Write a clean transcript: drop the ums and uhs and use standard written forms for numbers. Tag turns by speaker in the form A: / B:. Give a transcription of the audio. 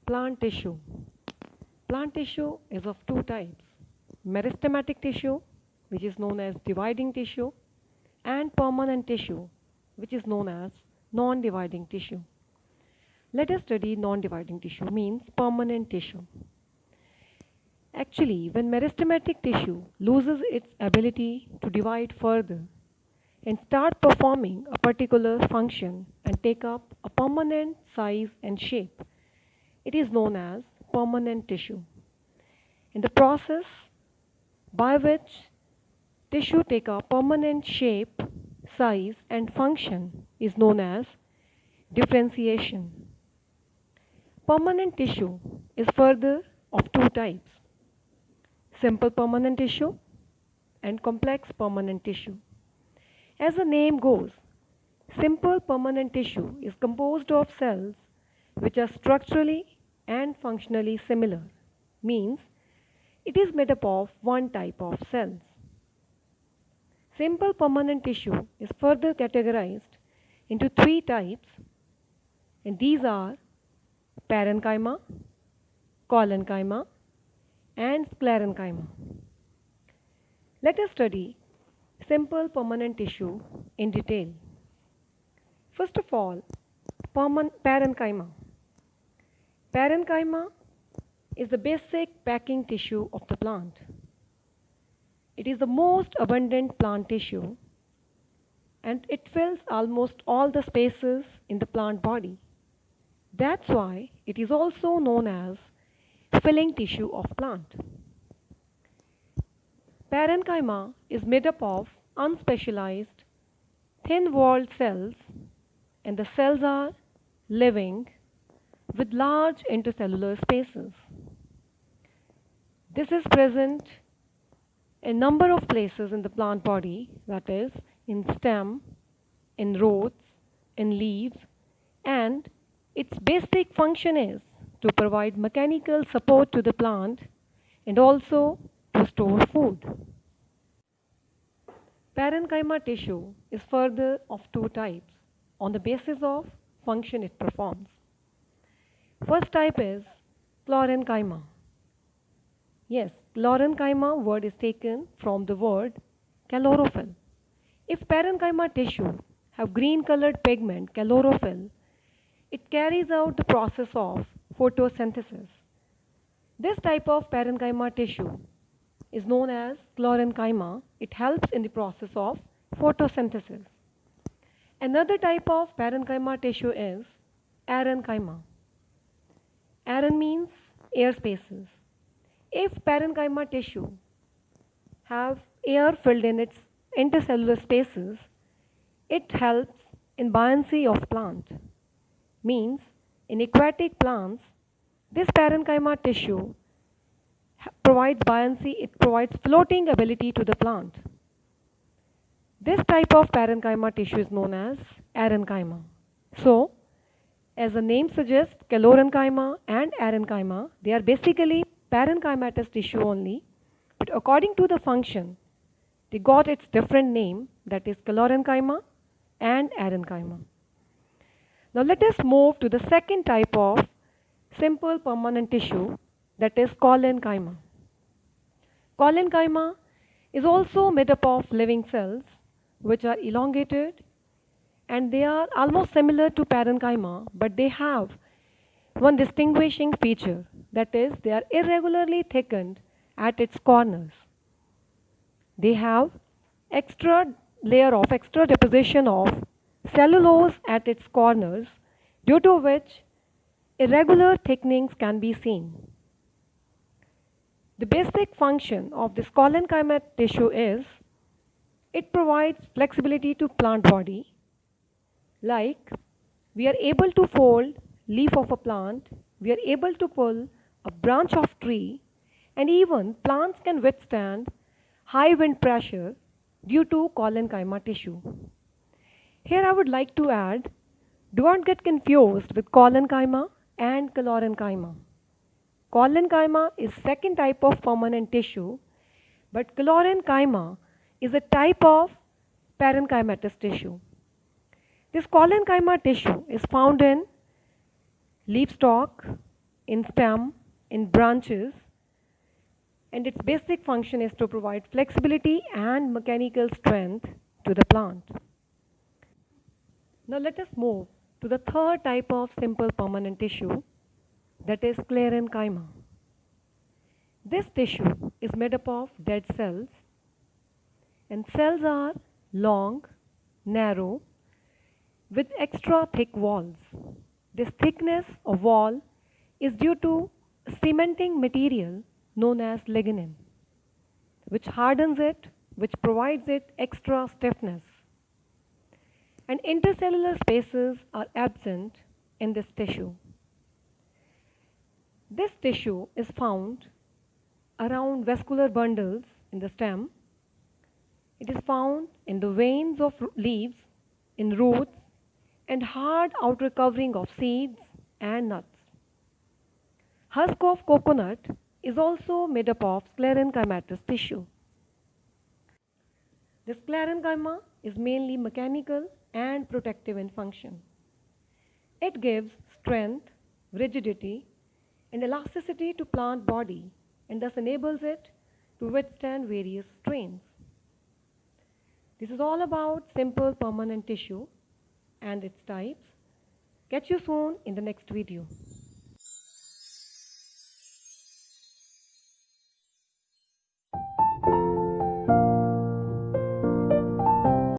A: Plant tissue. Plant tissue is of two types: meristematic tissue, which is known as dividing tissue, and permanent tissue, which is known as non-dividing tissue. Let us study non-dividing tissue, means permanent tissue. Actually, when meristematic tissue loses its ability to divide further and start performing a particular function and take up a permanent size and shape, it is known as permanent tissue. In the process by which tissue take a permanent shape, size and function is known as differentiation. Permanent tissue is further of two types: simple permanent tissue and complex permanent tissue. As the name goes, simple permanent tissue is composed of cells which are structurally and functionally similar, means it is made up of one type of cells. Simple permanent tissue is further categorized into three types, and these are parenchyma, collenchyma, and sclerenchyma. Let us study simple permanent tissue in detail. First of all, parenchyma. Parenchyma is the basic packing tissue of the plant. It is the most abundant plant tissue and it fills almost all the spaces in the plant body. That's why it is also known as filling tissue of plant. Parenchyma is made up of unspecialized, thin-walled cells, and the cells are living with large intercellular spaces. This is present in a number of places in the plant body, that is, in stem, in roots, in leaves, and its basic function is to provide mechanical support to the plant and also to store food. Parenchyma tissue is further of two types on the basis of function it performs. First type is chlorenchyma. Yes, chlorenchyma word is taken from the word chlorophyll. If parenchyma tissue have green colored pigment chlorophyll, it carries out the process of photosynthesis. This type of parenchyma tissue is known as chlorenchyma. It helps in the process of photosynthesis. Another type of parenchyma tissue is arenchyma. Aren means air spaces. If parenchyma tissue have air filled in its intercellular spaces, it helps in buoyancy of plant. Means in aquatic plants, this parenchyma tissue provides buoyancy, it provides floating ability to the plant. This type of parenchyma tissue is known as arenchyma. So, as the name suggests, chlorenchyma and arenchyma, they are basically parenchymatous tissue only, but according to the function, they got its different name, that is chlorenchyma and arenchyma. Now let us move to the second type of simple permanent tissue, that is collenchyma. Collenchyma is also made up of living cells which are elongated, and they are almost similar to parenchyma, but they have one distinguishing feature, that is they are irregularly thickened at its corners. They have extra deposition of cellulose at its corners, due to which irregular thickenings can be seen. The basic function of this collenchyma tissue is it provides flexibility to plant body. Like we are able to fold leaf of a plant, we are able to pull a branch of tree, and even plants can withstand high wind pressure due to collenchyma tissue. Here I would like to add, do not get confused with collenchyma and chlorenchyma. Collenchyma is second type of permanent tissue, but chlorenchyma is a type of parenchymatous tissue. This collenchyma tissue is found in leaf stalk, in stem, in branches, and its basic function is to provide flexibility and mechanical strength to the plant. Now let us move to the third type of simple permanent tissue, that is sclerenchyma. This tissue is made up of dead cells, and cells are long, narrow, with extra thick walls. This thickness of wall is due to cementing material known as lignin, which hardens it, which provides it extra stiffness. And intercellular spaces are absent in this tissue. This tissue is found around vascular bundles in the stem. It is found in the veins of leaves, in roots, and hard outer covering of seeds and nuts. Husk of coconut is also made up of sclerenchymatous tissue. The sclerenchyma is mainly mechanical and protective in function. It gives strength, rigidity, and elasticity to plant body and thus enables it to withstand various strains. This is all about simple permanent tissue and its types. Catch you soon in the next video.